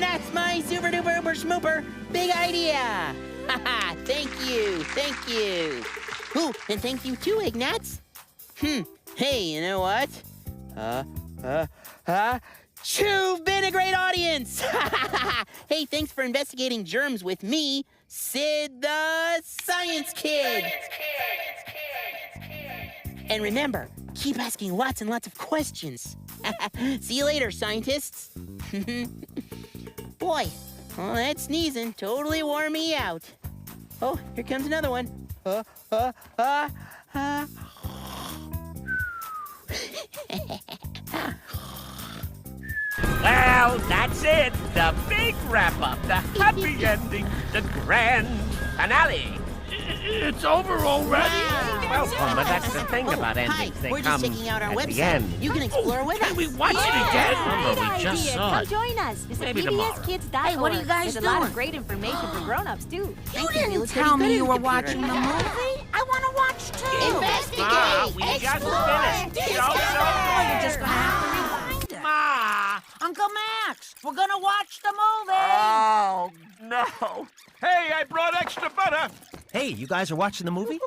And that's my super duper uber schmooper big idea. Haha, thank you. Ooh, and thank you too, Ignatz. Hey, you know what? You've been a great audience! Hey, thanks for investigating germs with me, Sid the Science Kid. And remember, keep asking lots and lots of questions. See you later, scientists. Boy, all that sneezing totally wore me out. Oh, here comes another one. Well, that's it. The big wrap-up, the happy ending, the grand finale. It's over already. Well, Pumbaa, that's the thing about endings. They We're come just checking out our at website. the end. You can explore with us. Can we watch it again? Pumbaa, we just saw Come it. join us. It's Maybe the tomorrow. PBSKids.org. Hey, what are you guys There's a lot doing? of great information for grown-ups, too. You didn't tell me you were watching the movie. I want to watch too. Investigate! We just Explore! finished. Oh, you're just gonna have to rewind it. Ma, Uncle Max, we're gonna watch the movie. Oh, no. Hey, I brought extra butter. Hey, you guys are watching the movie?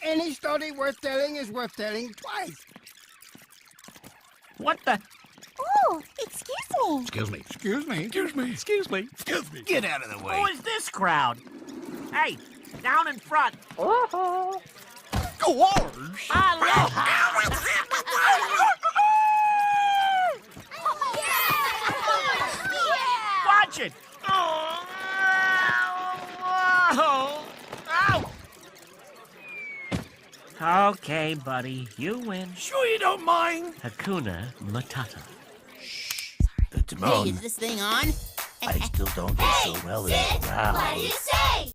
Any story worth telling is worth telling twice. What the? Oh, excuse me. Excuse me. Get out of the way. Who is this crowd? Hey, down in front. Go orange. Watch it. Okay, buddy, you win. Sure you don't mind? Hakuna Matata. Hey, is this thing on? I still don't do so well in the crowd.